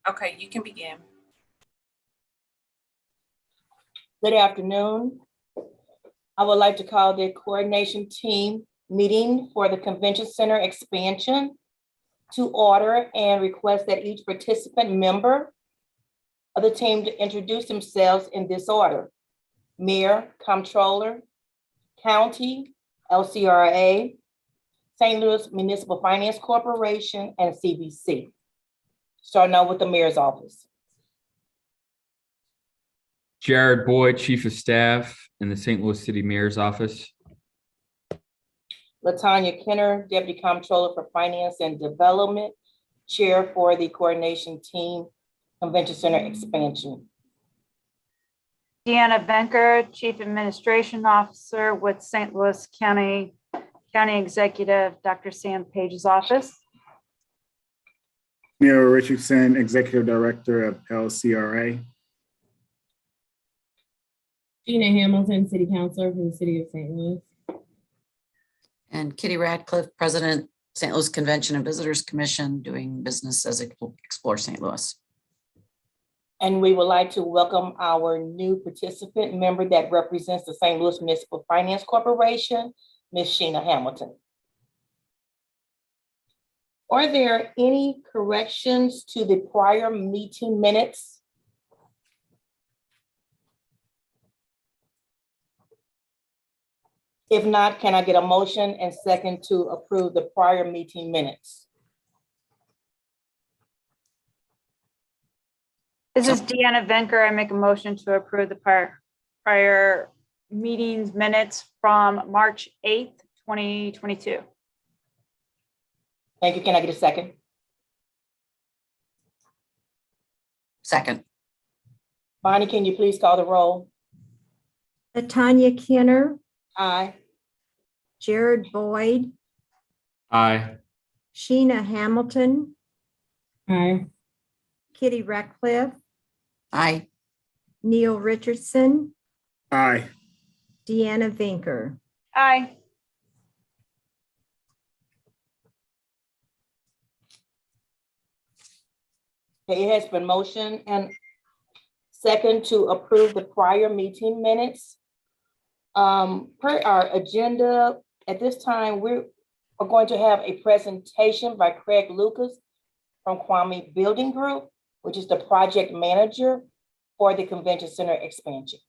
Okay, you can begin. Good afternoon. I would like to call the coordination team meeting for the Convention Center expansion to order and request that each participant member of the team to introduce themselves in this order: Mayor, Comptroller, County, LCRA, St. Louis Municipal Finance Corporation, and CBC. Starting out with the mayor's office. Jared Boyd, Chief of Staff in the St. Louis City Mayor's Office. LaTanya Kenner, Deputy Comptroller for Finance and Development, Chair for the Coordination Team, Convention Center Expansion. Deanna Venker, Chief Administration Officer with St. Louis County Executive, Dr. Sam Page's office. Neil Richardson, Executive Director of LCRA. Gina Hamilton, City Councilor for the City of St. Louis. And Kitty Radcliffe, President, St. Louis Convention and Visitors Commission, doing business as Explore St. Louis. And we would like to welcome our new participant member that represents the St. Louis Municipal Finance Corporation, Ms. Sheena Hamilton. Are there any corrections to the prior meeting minutes? If not, can I get a motion and second to approve the prior meeting minutes? This is Deanna Venker. I make a motion to approve the prior meetings minutes from March 8th, 2022. Thank you. Can I get a second? Second. Bonnie, can you please call the roll? LaTanya Kenner, Aye. Jared Boyd, Aye. Sheena Hamilton, Aye. Kitty Radcliffe, Aye. Neil Richardson, Aye. Deanna Venker. Aye. Okay, it has been motioned and second to approve the prior meeting minutes. Per our agenda, at this time, we are going to have a presentation by Craig Lucas from Kwame Building Group, which is the project manager for the Convention Center expansion.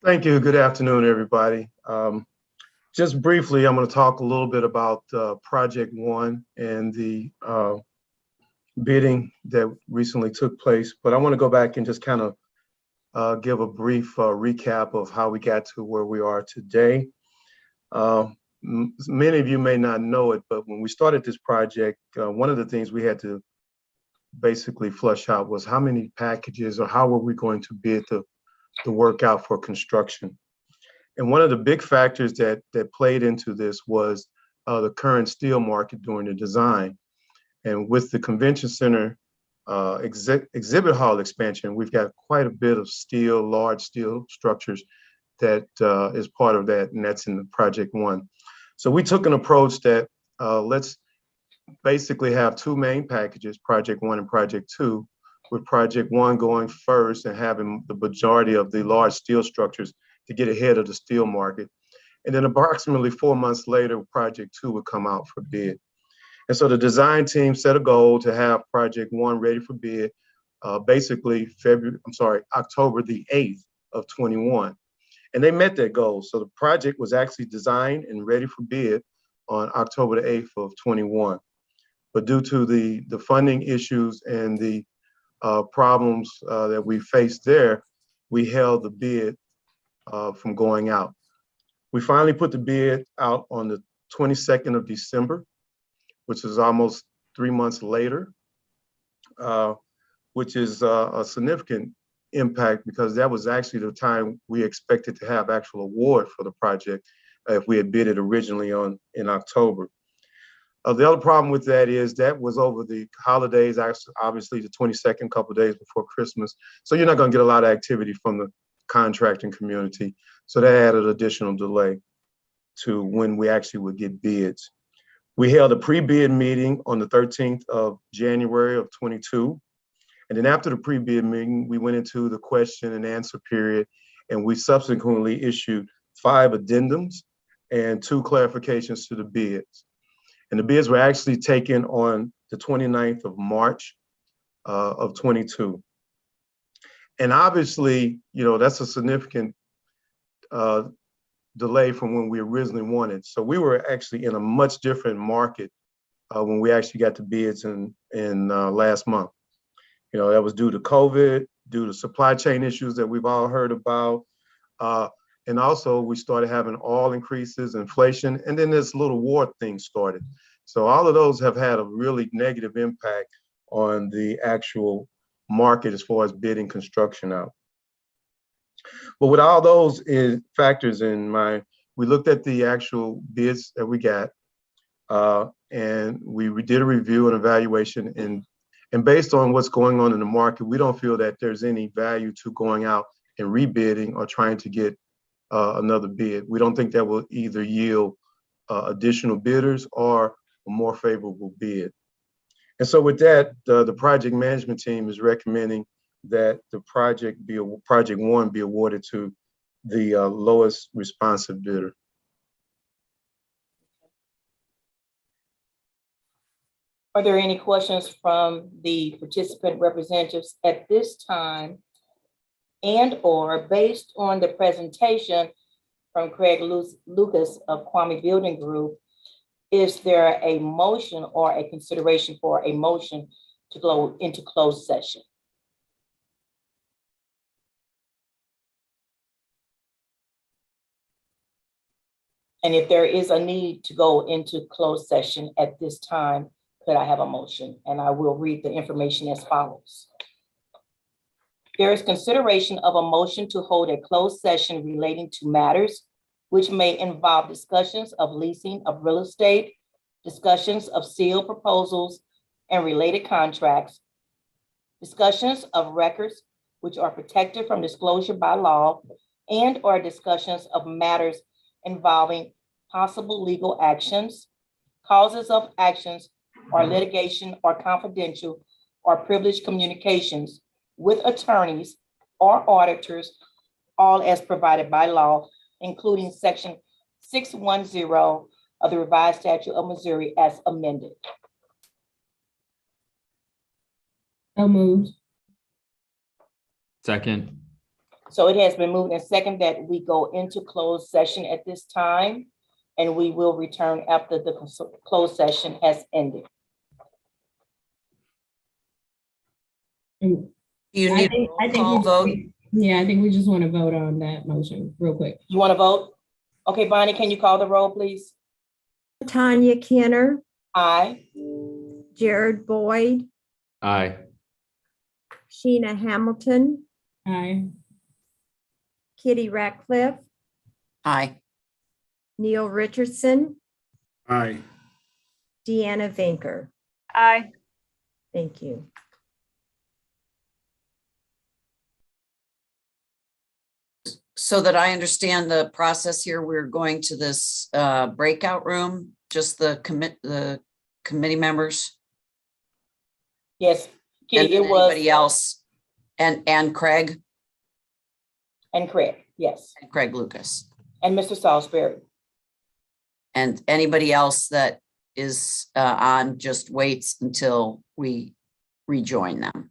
Thank you. Good afternoon, everybody. Just briefly, I'm going to talk a little bit about Project One and the bidding that recently took place, but I want to go back and just kind of give a brief recap of how we got to where we are today. Many of you may not know it, but when we started this project, one of the things we had to basically flush out was how many packages or how were we going to bid the work out for construction. And one of the big factors that played into this was the current steel market during the design. And with the Convention Center exhibit hall expansion, we've got quite a bit of steel, large steel structures that is part of that, and that's in the Project One. So we took an approach that let's basically have two main packages, Project One and Project Two, with Project One going first and having the majority of the large steel structures to get ahead of the steel market. And then approximately 4 months later, Project Two would come out for bid. And so the design team set a goal to have Project One ready for bid, basically October the 8th of 21. And they met that goal. So the project was actually designed and ready for bid on October the 8th of 21. But due to the funding issues and the problems that we faced there, we held the bid from going out. We finally put the bid out on the 22nd of December, which is almost 3 months later, which is a significant impact because that was actually the time we expected to have actual award for the project if we had bid it originally in October. The other problem with that is that was over the holidays, obviously the 22nd, couple of days before Christmas. So you're not going to get a lot of activity from the contracting community. So that added additional delay to when we actually would get bids. We held a pre-bid meeting on the 13th of January of 22. And then after the pre-bid meeting, we went into the question and answer period, and we subsequently issued 5 addendums and 2 clarifications to the bids. And the bids were actually taken on the 29th of March of 22. And obviously, that's a significant delay from when we originally wanted. So we were actually in a much different market when we actually got the bids in last month. That was due to COVID, due to supply chain issues that we've all heard about. And also we started having oil increases, inflation, and then this little war thing started. So all of those have had a really negative impact on the actual market as far as bidding construction out. But with all those factors in mind, we looked at the actual bids that we got, and we did a review and evaluation. And based on what's going on in the market, we don't feel that there's any value to going out and rebidding or trying to get another bid. We don't think that will either yield additional bidders or a more favorable bid. And so with that, the project management team is recommending that the project 1 be awarded to the lowest responsive bidder. Are there any questions from the participant representatives at this time? And or based on the presentation from Craig Lucas of Kwame Building Group, is there a motion or a consideration for a motion to go into closed session? And if there is a need to go into closed session at this time, could I have a motion? And I will read the information as follows. There is consideration of a motion to hold a closed session relating to matters which may involve discussions of leasing of real estate, discussions of sealed proposals and related contracts, discussions of records which are protected from disclosure by law, and or discussions of matters involving possible legal actions, causes of actions, or litigation or confidential or privileged communications with attorneys or auditors, all as provided by law, including section 610 of the revised statute of Missouri as amended. So moved. Second. So it has been moved and second that we go into closed session at this time, and we will return after the closed session has ended. And You I need think, a roll call vote. yeah, I think we just want to vote on that motion real quick. You want to vote? Okay, Bonnie, can you call the roll, please? Tanya Kenner, Aye. Jared Boyd, Aye. Sheena Hamilton, Aye. Kitty Ratcliffe, Aye. Neil Richardson, Aye. Deanna Vinker. Aye. Thank you. So that I understand the process here, we're going to this breakout room, just the committee members Yes, and Kitty, it was, anybody else, and Craig and Craig, yes, Lucas, and Mr. Salisbury. and anybody else that is on just waits until we rejoin them.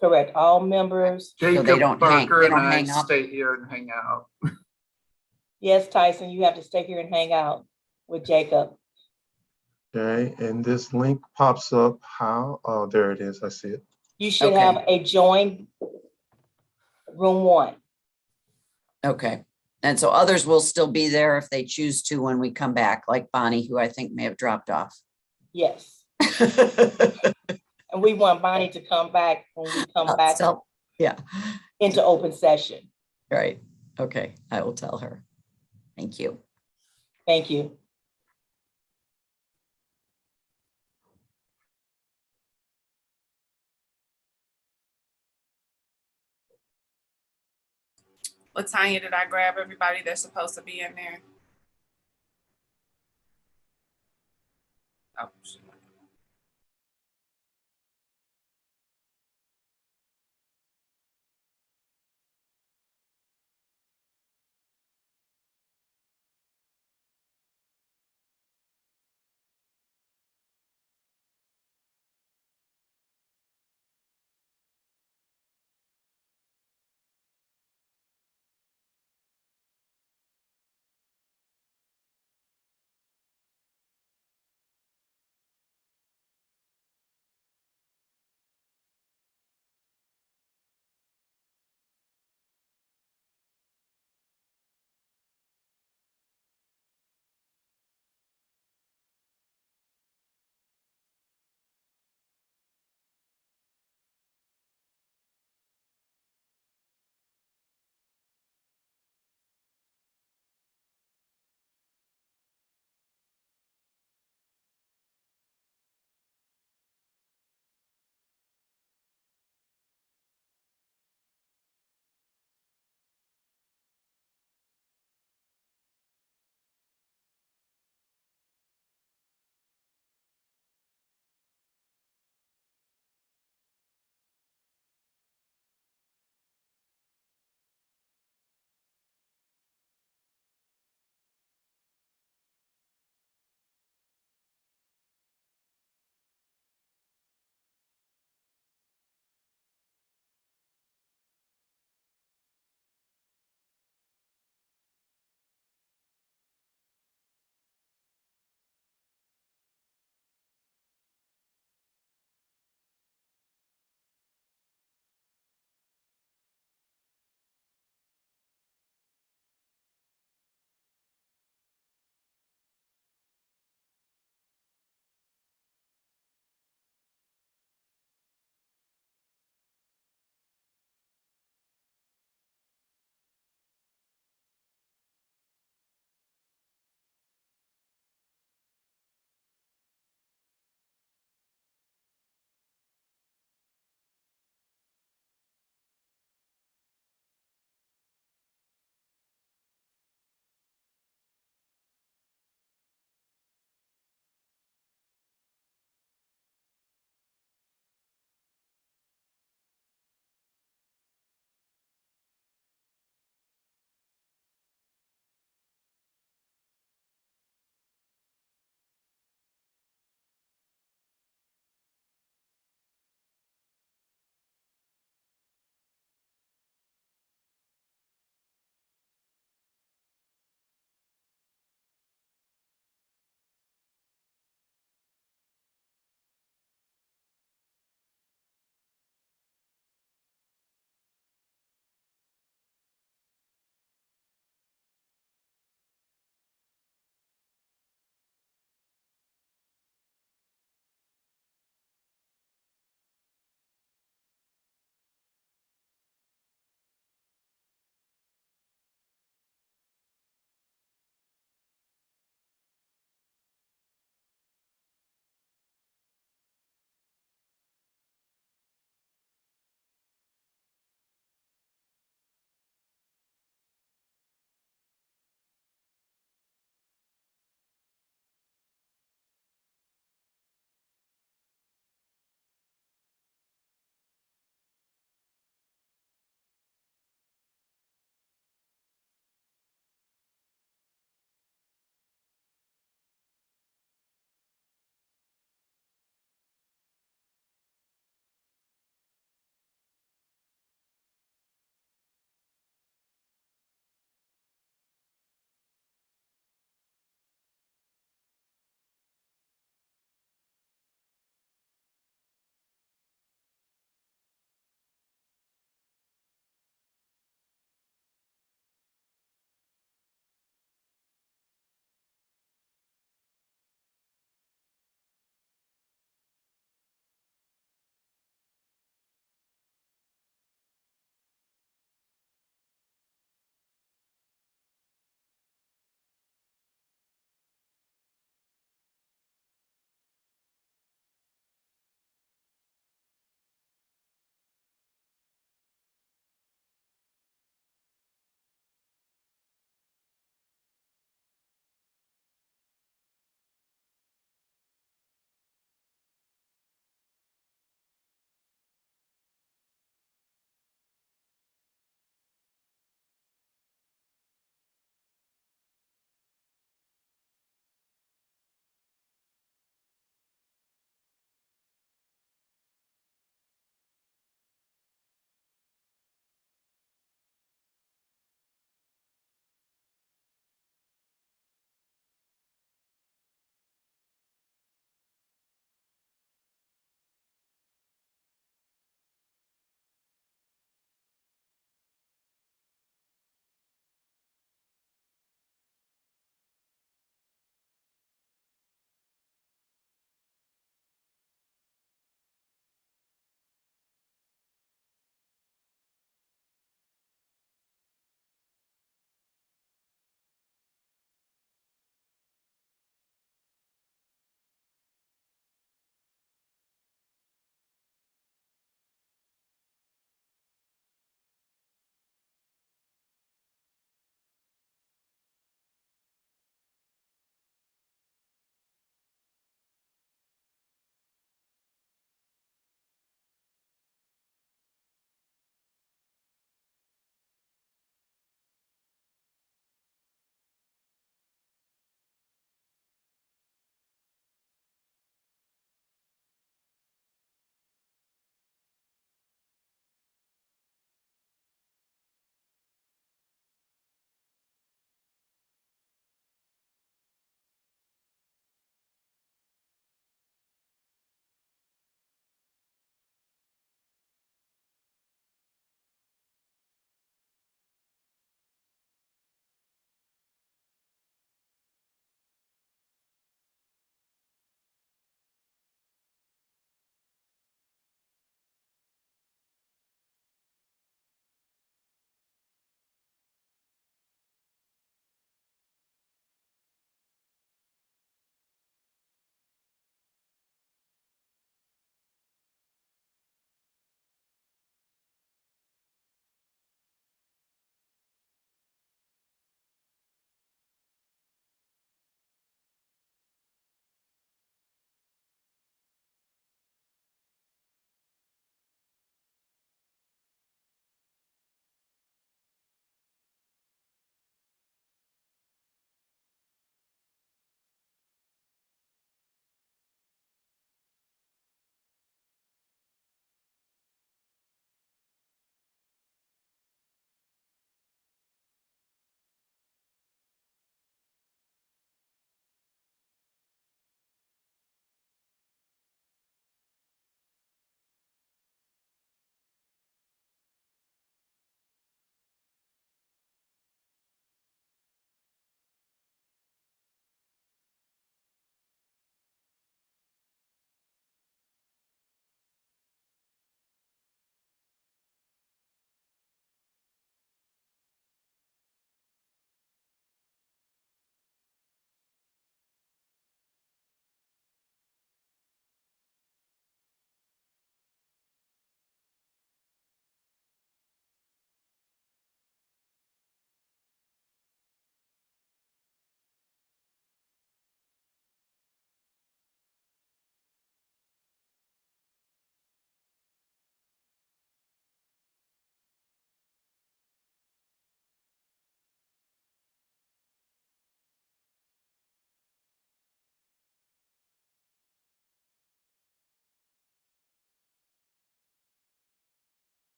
Correct, all members. So they don't hang, Parker they and don't I hang up. stay here and hang out. Yes, Tyson, you have to stay here and hang out with Jacob. Okay, and this link pops up how? Oh, there it is. I see it. You should Okay. have a join room 1. Okay. And so others will still be there if they choose to when we come back, like Bonnie, who I think may have dropped off. Yes, and we want Bonnie to come back when we come back So, yeah, into open session. right. Okay, I will tell her. Thank you. Thank you. Latanya, did I grab everybody that's supposed to be in there? Oh,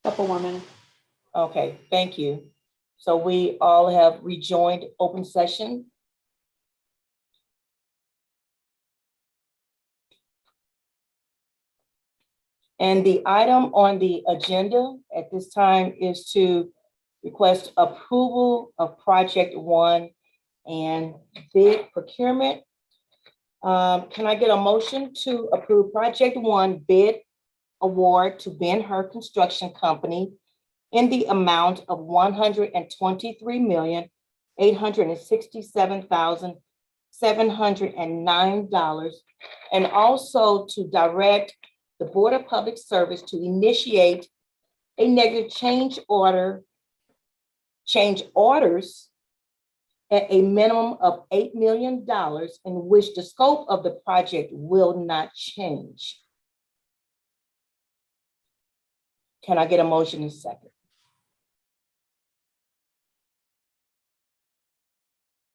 Couple more minutes. Okay, thank you. So we all have rejoined open session. And the item on the agenda at this time is to request approval of project one and bid procurement. Can I get a motion to approve project one bid award to Ben-Hur Construction Company in the amount of $123,867,709, and also to direct the Board of Public Service to initiate a negative change orders at a minimum of $8 million in which the scope of the project will not change. Can I get a motion in a second?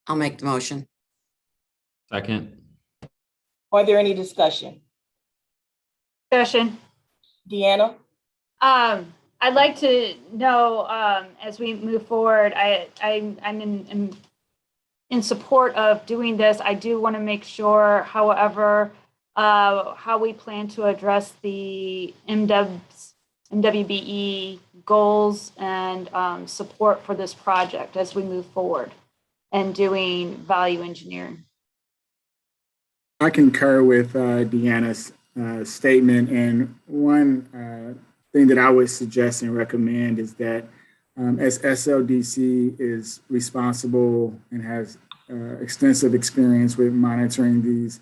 I'll make the motion. Second. Are there any discussion? Discussion. Deanna? I'd like to know, as we move forward, I'm in support of doing this. I do want to make sure, however, how we plan to address the MWBE goals and support for this project as we move forward and doing value engineering. I concur with Deanna's statement, and one thing that I would suggest and recommend is that as SLDC is responsible and has extensive experience with monitoring these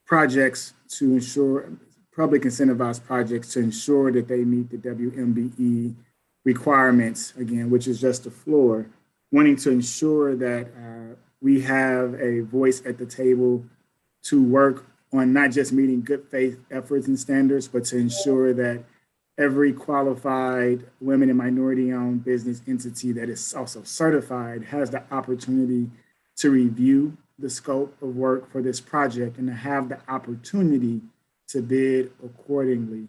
projects to ensure public incentivized projects to ensure that they meet the WMBE requirements, again, which is just the floor, wanting to ensure that we have a voice at the table to work on not just meeting good faith efforts and standards, but to ensure that every qualified women and minority-owned business entity that is also certified has the opportunity to review the scope of work for this project and to have the opportunity to bid accordingly.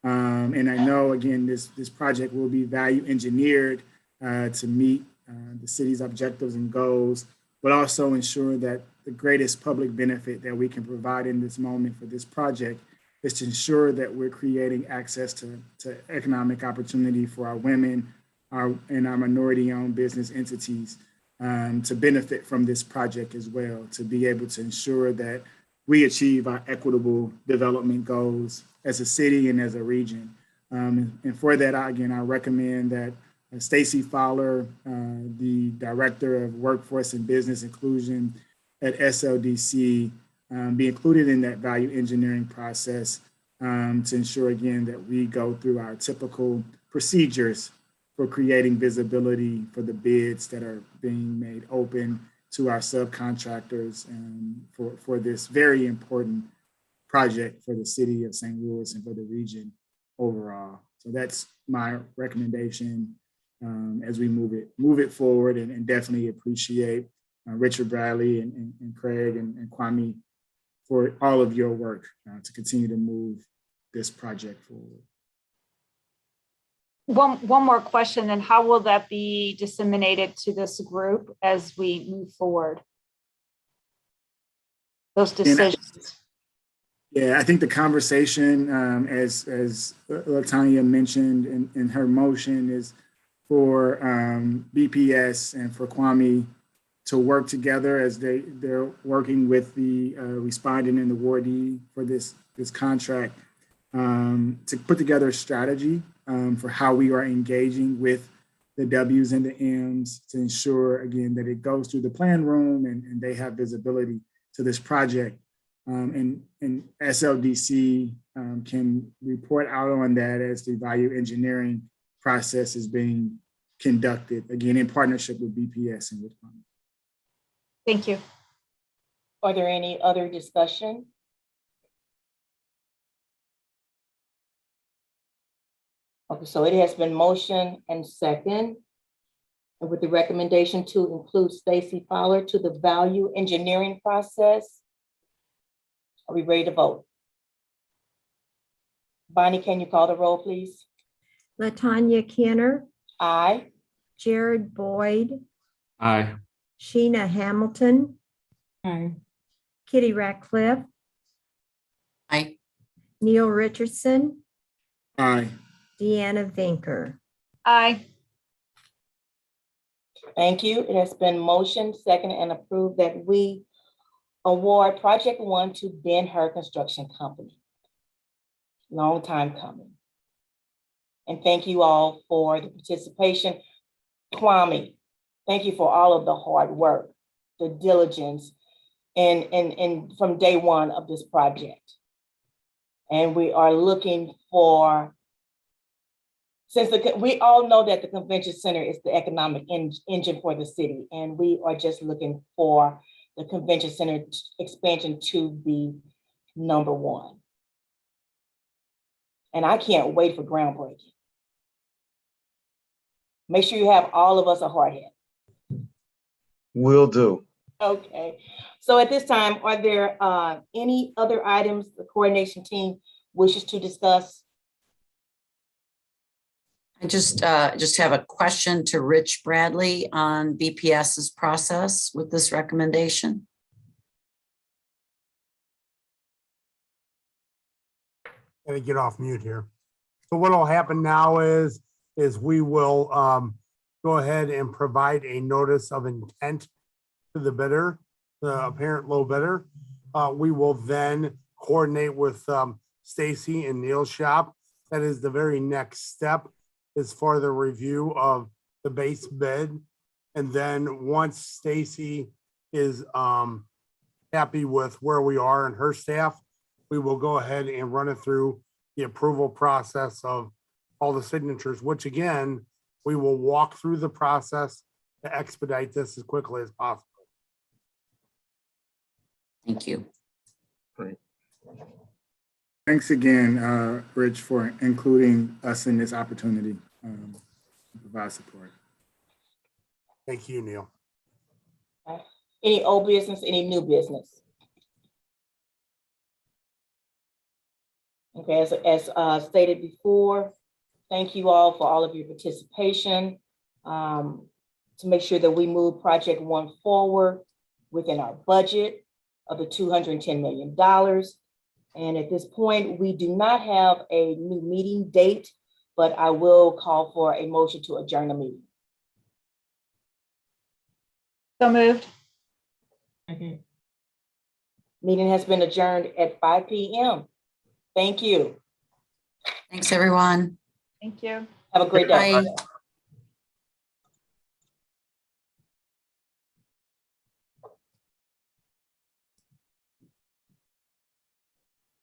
And I know, again, this project will be value engineered to meet the city's objectives and goals, but also ensure that the greatest public benefit that we can provide in this moment for this project is to ensure that we're creating access to economic opportunity for our women and our minority-owned business entities to benefit from this project as well, to be able to ensure that we achieve our equitable development goals as a city and as a region. And for that, I recommend that Stacy Fowler, the Director of Workforce and Business Inclusion at SLDC, be included in that value engineering process to ensure, again, that we go through our typical procedures for creating visibility for the bids that are being made open to our subcontractors for this very important project for the city of St. Louis and for the region overall. So that's my recommendation as we move it forward, and definitely appreciate Richard Bradley and Craig and Kwame for all of your work to continue to move this project forward. One more question, then how will that be disseminated to this group as we move forward? Those decisions. Yeah, I think the conversation, as Latanya mentioned in her motion, is for BPS and for Kwame to work together as they're working with the respondent and the awardee for this contract to put together a strategy for how we are engaging with the W's and the M's to ensure, again, that it goes through the plan room and they have visibility to this project. And SLDC can report out on that as the value engineering process is being conducted, again, in partnership with BPS and with Kwame. Thank you. Are there any other discussion? Okay, so it has been motion and second, and with the recommendation to include Stacy Fowler to the value engineering process. Are we ready to vote? Bonnie, can you call the roll, please? Latanya Canner, Aye. Jared Boyd, Aye. Sheena Hamilton, Aye. Kitty Ratcliffe, Aye. Neil Richardson, Aye. Deanna Vinker. Aye. Thank you. It has been motioned, seconded, and approved that we award Project One to Ben-Hur Construction Company. Long time coming. And thank you all for the participation. Kwame, thank you for all of the hard work, the diligence, and from day one of this project. And we are looking for, we all know that the convention center is the economic engine for the city, and we are just looking for the convention center expansion to be number one. And I can't wait for groundbreaking. Make sure you have all of us a hard hat. Will do. Okay, so at this time, are there any other items the coordination team wishes to discuss? I just have a question to Rich Bradley on BPS's process with this recommendation. Gotta get off mute here. So what will happen now is we will go ahead and provide a notice of intent to the bidder, the apparent low bidder. We will then coordinate with Stacy and Neil's shop. That is the very next step is for the review of the base bid. And then once Stacy is happy with where we are and her staff, we will go ahead and run it through the approval process of all the signatures, which again, we will walk through the process to expedite this as quickly as possible. Thank you. Thanks again, Rich, for including us in this opportunity to provide support. Thank you, Neil. Any old business, any new business? Okay, as stated before, thank you all for all of your participation to make sure that we move Project One forward within our budget of the $210 million. And at this point, we do not have a new meeting date, but I will call for a motion to adjourn the meeting. So moved. Okay. Meeting has been adjourned at 5 p.m. Thank you. Thanks, everyone. Thank you. Have a great day. Bye.